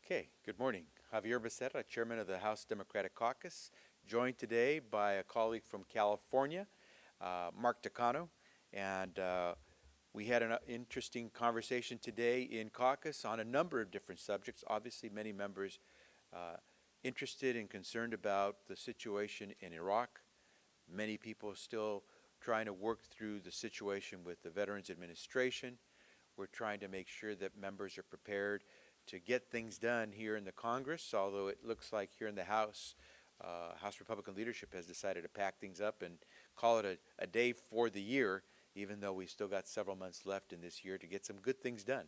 Okay, good morning. Xavier Becerra, Chairman of the House Democratic Caucus, joined today by a colleague from California, Mark Takano, and we had an interesting conversation today in caucus on a number of different subjects. Obviously, many members interested and concerned about the situation in Iraq. Many people still trying to work through the situation with the Veterans Administration. We're trying to make sure that members are prepared to get things done here in the Congress, although it looks like here in the House, House Republican leadership has decided to pack things up and call it a day for the year, even though we've still got several months left in this year to get some good things done.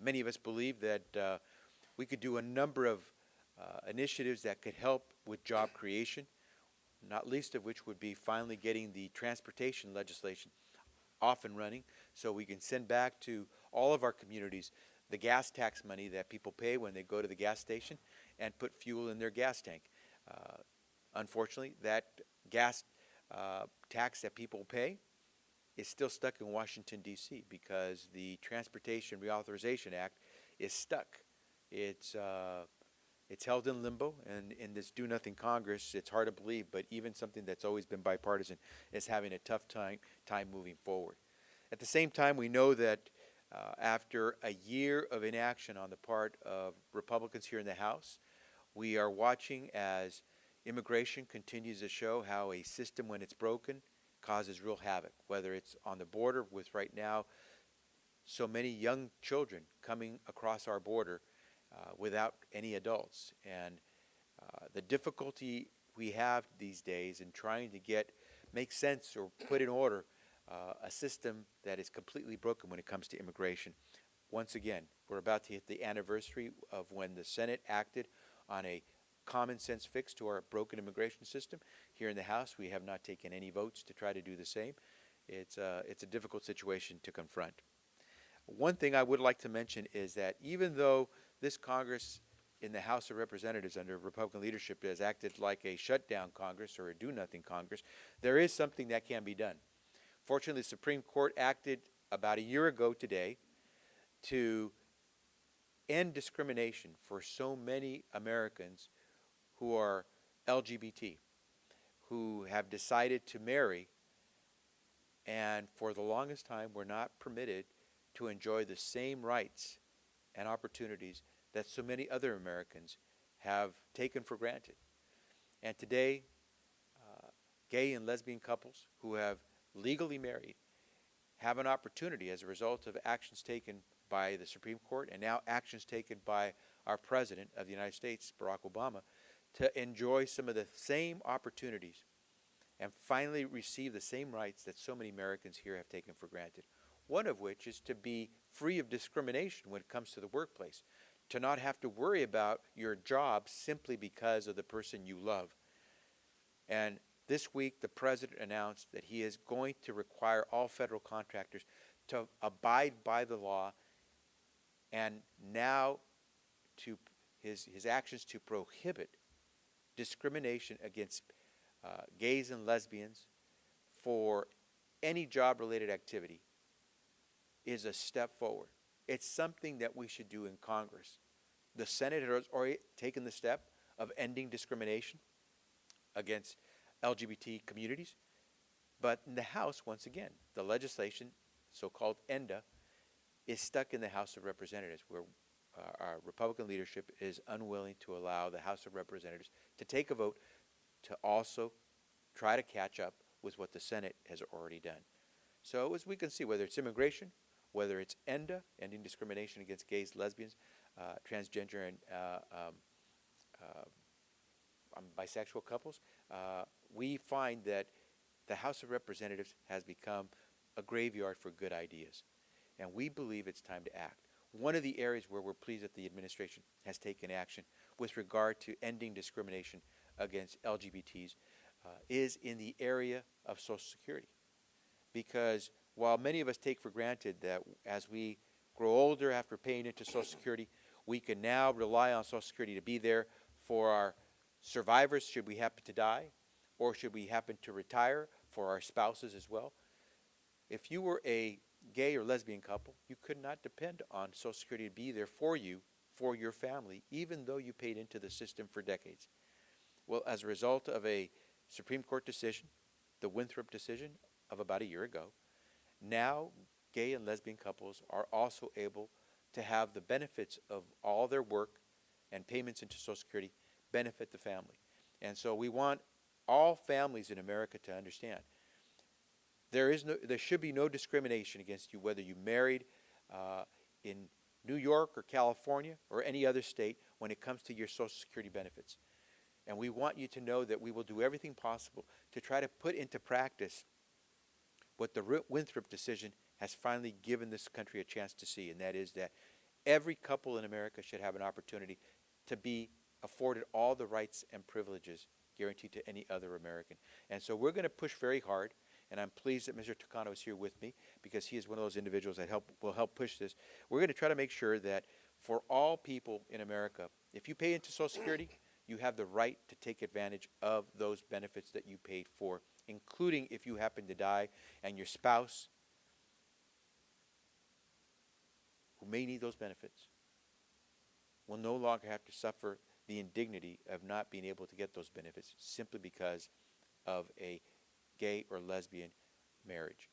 Many of us believe that we could do a number of initiatives that could help with job creation, not least of which would be finally getting the transportation legislation off and running so we can send back to all of our communities the gas tax money that people pay when they go to the gas station and put fuel in their gas tank. Unfortunately, that gas tax that people pay is still stuck in Washington, D.C. because the Transportation Reauthorization Act is stuck. It's held in limbo, and in this do-nothing Congress, it's hard to believe, but even something that's always been bipartisan is having a tough time moving forward. At the same time, we know that after a year of inaction on the part of Republicans here in the House, we are watching as immigration continues to show how a system, when it's broken, causes real havoc, whether it's on the border with right now so many young children coming across our border without any adults. And the difficulty we have these days in trying to make sense or put in order a system that is completely broken when it comes to immigration. Once again, we're about to hit the anniversary of when the Senate acted on a common sense fix to our broken immigration system. Here in the House, we have not taken any votes to try to do the same. It's a difficult situation to confront. One thing I would like to mention is that even though this Congress in the House of Representatives under Republican leadership has acted like a shutdown Congress or a do-nothing Congress, there is something that can be done. Fortunately, the Supreme Court acted about a year ago today to end discrimination for so many Americans who are LGBT, who have decided to marry, and for the longest time were not permitted to enjoy the same rights and opportunities that so many other Americans have taken for granted. And today, gay and lesbian couples who have legally married have an opportunity as a result of actions taken by the Supreme Court and now actions taken by our President of the United States, Barack Obama, to enjoy some of the same opportunities and finally receive the same rights that so many Americans here have taken for granted. One of which is to be free of discrimination when it comes to the workplace, to not have to worry about your job simply because of the person you love. And this week, the President announced that he is going to require all federal contractors to abide by the law, and now to his actions to prohibit discrimination against gays and lesbians for any job-related activity is a step forward. It's something that we should do in Congress. The Senate has already taken the step of ending discrimination against LGBT communities, but in the House, once again, the legislation, so-called ENDA, is stuck in the House of Representatives, where our Republican leadership is unwilling to allow the House of Representatives to take a vote to also try to catch up with what the Senate has already done. So as we can see, whether it's immigration, whether it's ENDA, ending discrimination against gays, lesbians, transgender, and bisexual couples, we find that the House of Representatives has become a graveyard for good ideas. And we believe it's time to act. One of the areas where we're pleased that the administration has taken action with regard to ending discrimination against LGBTs is in the area of Social Security. Because while many of us take for granted that as we grow older after paying into Social Security, we can now rely on Social Security to be there for our survivors should we happen to die, or should we happen to retire, for our spouses as well. If you were a gay or lesbian couple, you could not depend on Social Security to be there for you for your family, even though you paid into the system for decades. Well, as a result of a Supreme Court decision, the Winthrop decision of about a year ago, now gay and lesbian couples are also able to have the benefits of all their work and payments into Social Security benefit the family. And so we want all families in America to understand there should be no discrimination against you, whether you married in New York or California or any other state when it comes to your Social Security benefits. And we want you to know that we will do everything possible to try to put into practice what the Winthrop decision has finally given this country a chance to see, and that is that every couple in America should have an opportunity to be afforded all the rights and privileges guaranteed to any other American. And so we're going to push very hard, and I'm pleased that Mr. Takano is here with me because he is one of those individuals that will help push this. We're going to try to make sure that for all people in America, if you pay into Social Security, you have the right to take advantage of those benefits that you paid for, including if you happen to die and your spouse, who may need those benefits, will no longer have to suffer the indignity of not being able to get those benefits simply because of a gay or lesbian marriage.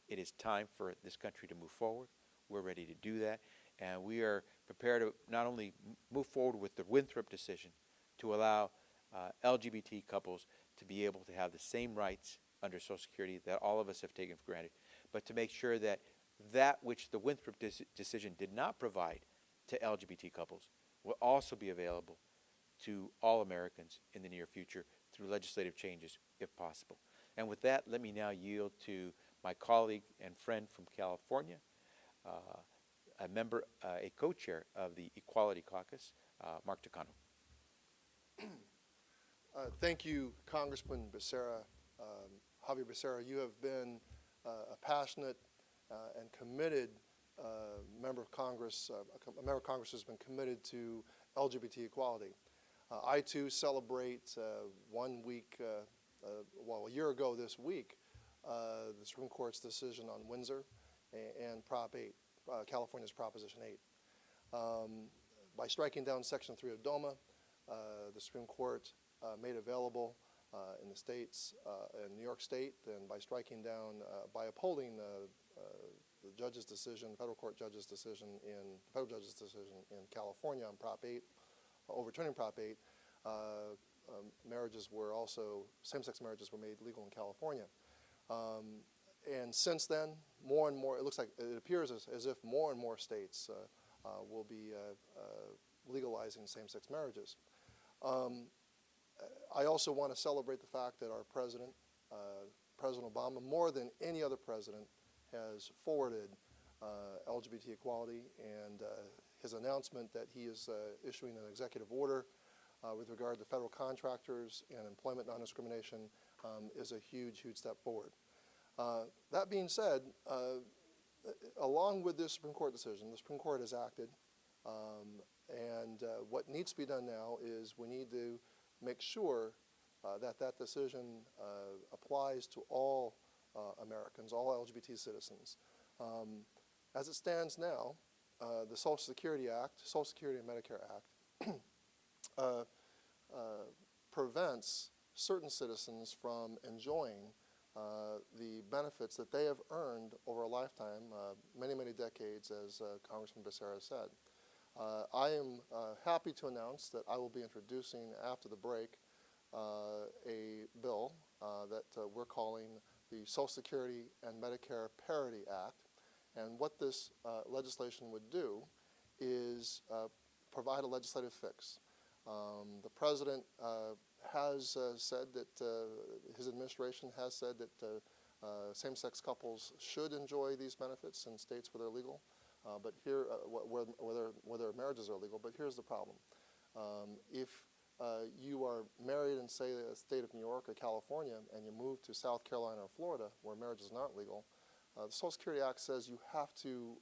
It is time for this country to move forward. We're ready to do that, and we are prepared to not only move forward with the Winthrop decision to allow LGBT couples to be able to have the same rights under Social Security that all of us have taken for granted, but to make sure that that which the Winthrop decision did not provide to LGBT couples will also be available to all Americans in the near future through legislative changes, if possible. And with that, let me now yield to my colleague and friend from California, a co-chair of the Equality Caucus, Mark Takano. Thank you, Congressman Becerra. Javier Becerra, you have been a passionate and committed member of Congress. A member of Congress has been committed to LGBT equality. I too celebrate 1 week, a year ago this week, the Supreme Court's decision on Windsor and Prop 8, California's Proposition 8. By striking down Section 3 of DOMA, the Supreme Court made available in the states, in New York State, and by upholding the judge's decision, federal judge's decision in California on Prop 8, overturning Prop 8, same-sex marriages were made legal in California. And since then, more and more, it appears as if more and more states will be legalizing same-sex marriages. I also want to celebrate the fact that our president, President Obama, more than any other president, has forwarded LGBT equality, and his announcement that he is issuing an executive order with regard to federal contractors and employment non-discrimination is a huge, huge step forward. That being said, along with this Supreme Court decision, the Supreme Court has acted, and what needs to be done now is we need to make sure that decision applies to all Americans, all LGBT citizens. As it stands now, the Social Security and Medicare Act prevents certain citizens from enjoying the benefits that they have earned over a lifetime, many, many decades, as Congressman Becerra said. I am happy to announce that I will be introducing, after the break, a bill that we're calling the Social Security and Medicare Parity Act. And what this legislation would do is provide a legislative fix. The President has said that his administration has said that same-sex couples should enjoy these benefits in states where they're legal, but here, where their marriages are legal. But here's the problem: if you are married in, say, the state of New York or California, and you move to South Carolina or Florida, where marriages aren't legal, the Social Security Act says you have to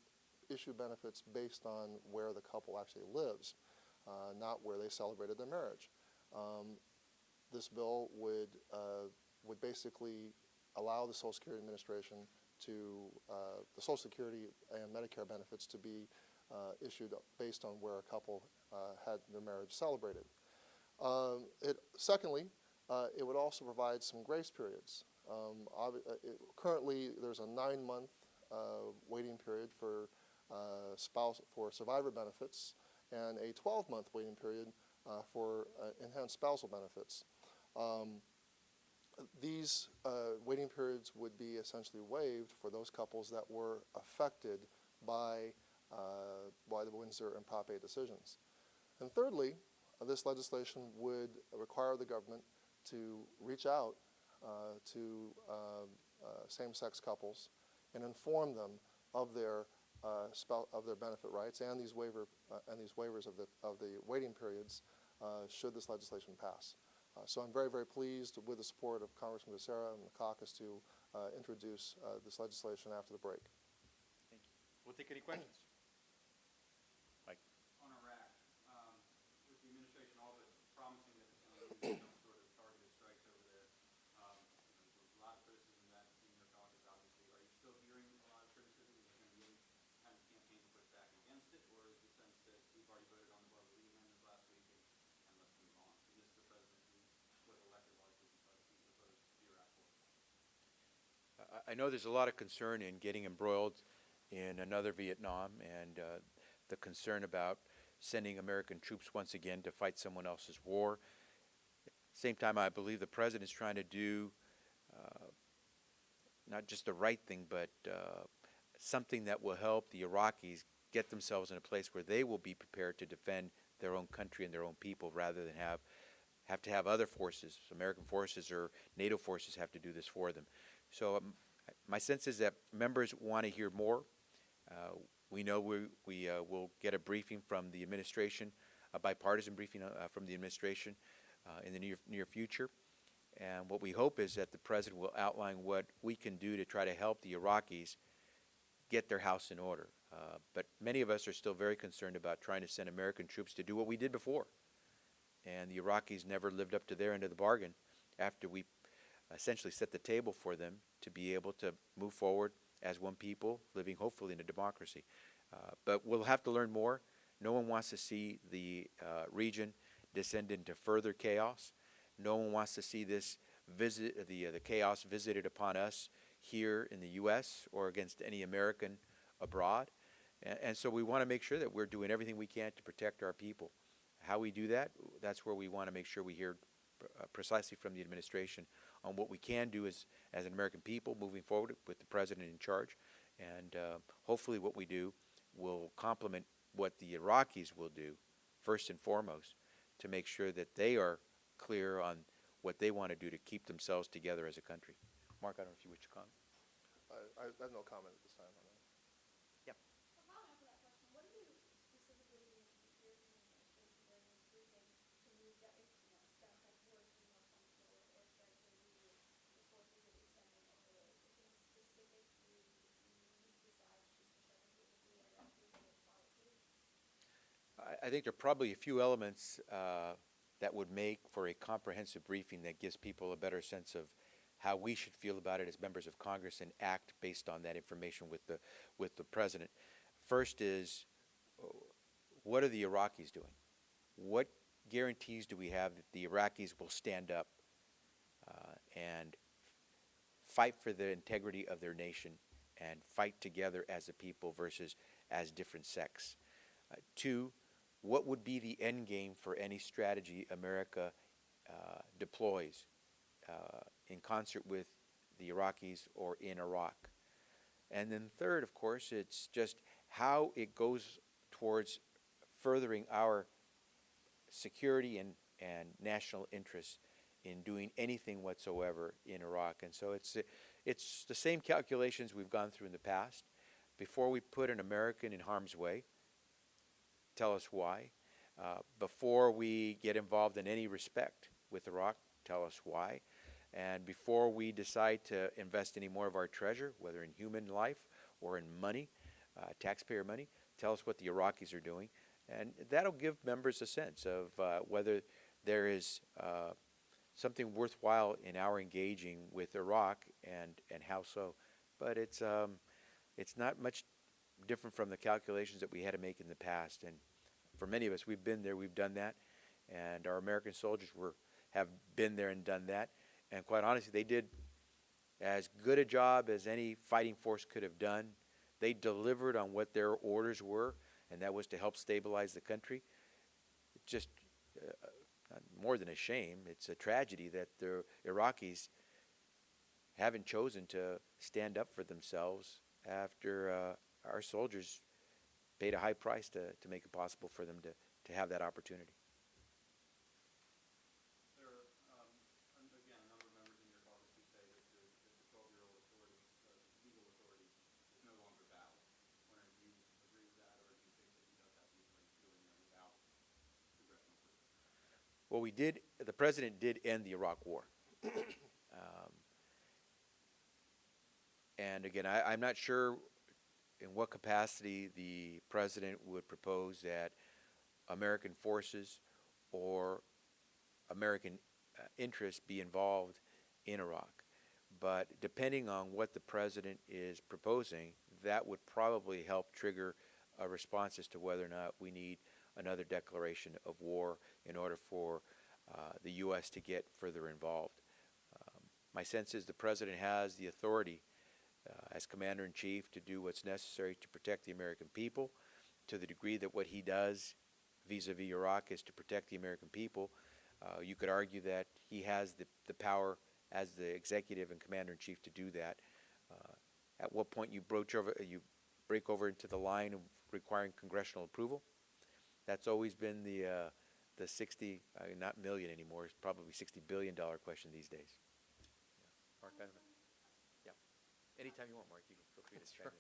issue benefits based on where the couple actually lives, not where they celebrated their marriage. This bill would basically allow the Social Security Administration to the Social Security and Medicare benefits to be issued based on where a couple had their marriage celebrated. Secondly, it would also provide some grace periods. Currently, there's a 9-month waiting period for survivor benefits and a 12-month waiting period for enhanced spousal benefits. These waiting periods would be essentially waived for those couples that were affected by the Windsor and Prop 8 decisions. And thirdly, this legislation would require the government to reach out to same-sex couples and inform them of their benefit rights and these waivers of the waiting periods should this legislation pass. So I'm very, very pleased with the support of Congressman Becerra and the caucus to introduce this legislation after the break. Thank you. We'll take any questions. Mike. On Iraq, with the administration all but promising that it's going to do some sort of targeted strikes over there, there's a lot of criticism that in your caucus, obviously. Are you still hearing a lot of criticism? Is there going to be any kind of campaign to push back against it, or is the sense that we've already voted on the Barbara Lee amendment last week and let's move on? Is this the president who was elected largely because he proposed the Iraq war? I know there's a lot of concern in getting embroiled in another Vietnam, and the concern about sending American troops once again to fight someone else's war. At the same time, I believe the president is trying to do not just the right thing, but something that will help the Iraqis get themselves in a place where they will be prepared to defend their own country and their own people, rather than have to have other forces, American forces or NATO forces, have to do this for them. So my sense is that members want to hear more. We know we will get a briefing from the administration, a bipartisan briefing from the administration in the near future. And what we hope is that the president will outline what we can do to try to help the Iraqis get their house in order. But many of us are still very concerned about trying to send American troops to do what we did before. And the Iraqis never lived up to their end of the bargain after we essentially set the table for them to be able to move forward as one people, living hopefully in a democracy. But we'll have to learn more. No one wants to see the region descend into further chaos. No one wants to see this the chaos visited upon us here in the U.S. or against any American abroad. And so we want to make sure that we're doing everything we can to protect our people. How we do that, that's where we want to make sure we hear precisely from the administration on what we can do as an American people moving forward with the president in charge. And hopefully what we do will complement what the Iraqis will do first and foremost to make sure that they are clear on what they want to do to keep themselves together as a country. Mark, I don't know if you wish to comment. I have no comment at this time on that. Yeah. Following up on that question, what are you specifically needing to hear from the administration during this briefing to move Democratic forward to be more comfortable with airstrikes or the forces that it's sending over there? Is there anything specific you need besides just assuring people who are Iraqis that it's follow through? I think there are probably a few elements that would make for a comprehensive briefing that gives people a better sense of how we should feel about it as members of Congress and act based on that information with the president. First is, what are the Iraqis doing? What guarantees do we have that the Iraqis will stand up and fight for the integrity of their nation and fight together as a people versus as different sects? Two, what would be the end game for any strategy America deploys in concert with the Iraqis or in Iraq? And then third, of course, it's just how it goes towards furthering our security and national interests in doing anything whatsoever in Iraq. And so it's the same calculations we've gone through in the past. Before we put an American in harm's way, tell us why. Before we get involved in any respect with Iraq, tell us why. And before we decide to invest any more of our treasure, whether in human life or in money, taxpayer money, tell us what the Iraqis are doing. And that'll give members a sense of whether there is something worthwhile in our engaging with Iraq and how so. But it's not much different from the calculations that we had to make in the past. And for many of us, we've been there, we've done that, and our American soldiers have been there and done that. And quite honestly, they did as good a job as any fighting force could have done. They delivered on what their orders were, and that was to help stabilize the country. It's just more than a shame. It's a tragedy that the Iraqis haven't chosen to stand up for themselves after our soldiers paid a high price to make it possible for them to have that opportunity. There are, again, a number of members in your caucus who say that the 12-year-old authority, legal authority, is no longer valid. Wondering if you agree with that, or do you think that he does have the authority to do it without congressional approval? Well, the president did end the Iraq War. And again, I'm not sure in what capacity the president would propose that American forces or American interests be involved in Iraq. But depending on what the president is proposing, that would probably help trigger a response as to whether or not we need another declaration of war in order for the U.S. to get further involved. My sense is the president has the authority as commander-in-chief to do what's necessary to protect the American people. To the degree that what he does vis-a-vis Iraq is to protect the American people, you could argue that he has the power as the executive and commander-in-chief to do that. At what point you break over into the line of requiring congressional approval? That's always been the 60, not million anymore, it's probably $60 billion question these days. Yeah. Mark, yeah. Anytime you want, Mark, you can feel free to chime in.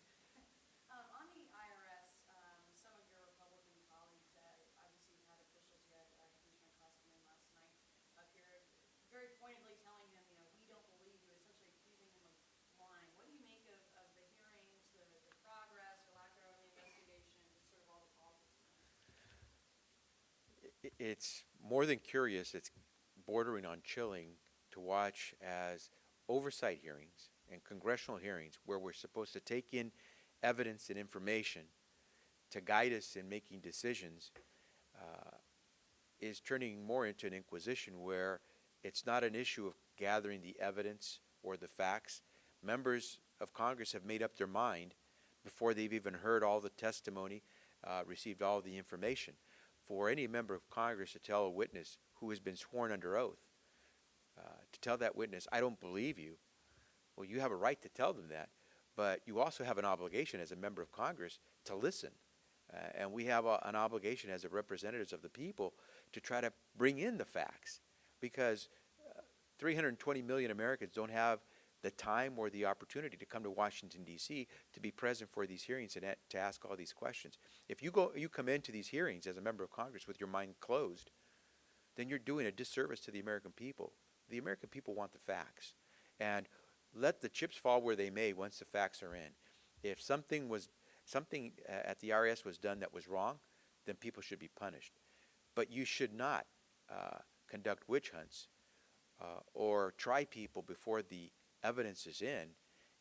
On the IRS, some of your Republican colleagues, obviously not officials yet, Congressman Xavier last night up here, very pointedly telling him, we don't believe you, essentially accusing him of lying. What do you make of the hearings, the progress or lack thereof of the investigation, just sort of all the politics in it? It's more than curious, it's bordering on chilling to watch as oversight hearings and congressional hearings, where we're supposed to take in evidence and information to guide us in making decisions, is turning more into an inquisition where it's not an issue of gathering the evidence or the facts. Members of Congress have made up their mind before they've even heard all the testimony, received all the information. For any member of Congress to tell a witness who has been sworn under oath, to tell that witness, I don't believe you, well, you have a right to tell them that, but you also have an obligation as a member of Congress to listen. And we have an obligation as representatives of the people to try to bring in the facts, because 320 million Americans don't have the time or the opportunity to come to Washington, D.C. to be present for these hearings and to ask all these questions. If you come into these hearings as a member of Congress with your mind closed, then you're doing a disservice to the American people. The American people want the facts. And let the chips fall where they may once the facts are in. If something at the IRS was done that was wrong, then people should be punished. But you should not conduct witch hunts or try people before the evidence is in,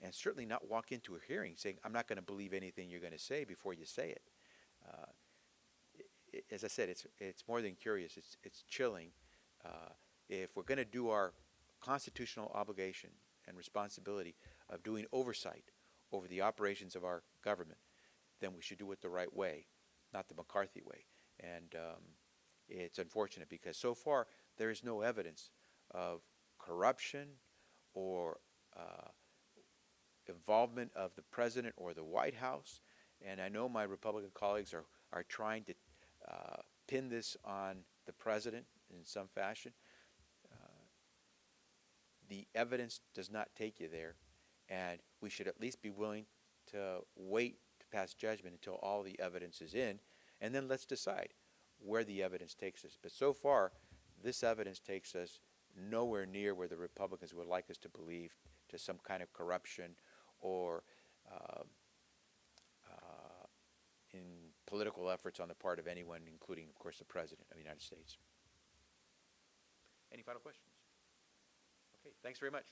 and certainly not walk into a hearing saying, I'm not going to believe anything you're going to say before you say it. As I said, it's more than curious. It's chilling. If we're going to do our constitutional obligation and responsibility of doing oversight over the operations of our government, then we should do it the right way, not the McCarthy way. And it's unfortunate because so far there is no evidence of corruption or involvement of the president or the White House. And I know my Republican colleagues are trying to pin this on the president in some fashion. The evidence does not take you there, and we should at least be willing to wait to pass judgment until all the evidence is in, and then let's decide where the evidence takes us. But so far, this evidence takes us nowhere near where the Republicans would like us to believe, to some kind of corruption or in political efforts on the part of anyone, including, of course, the President of the United States. Any final questions? Okay, thanks very much.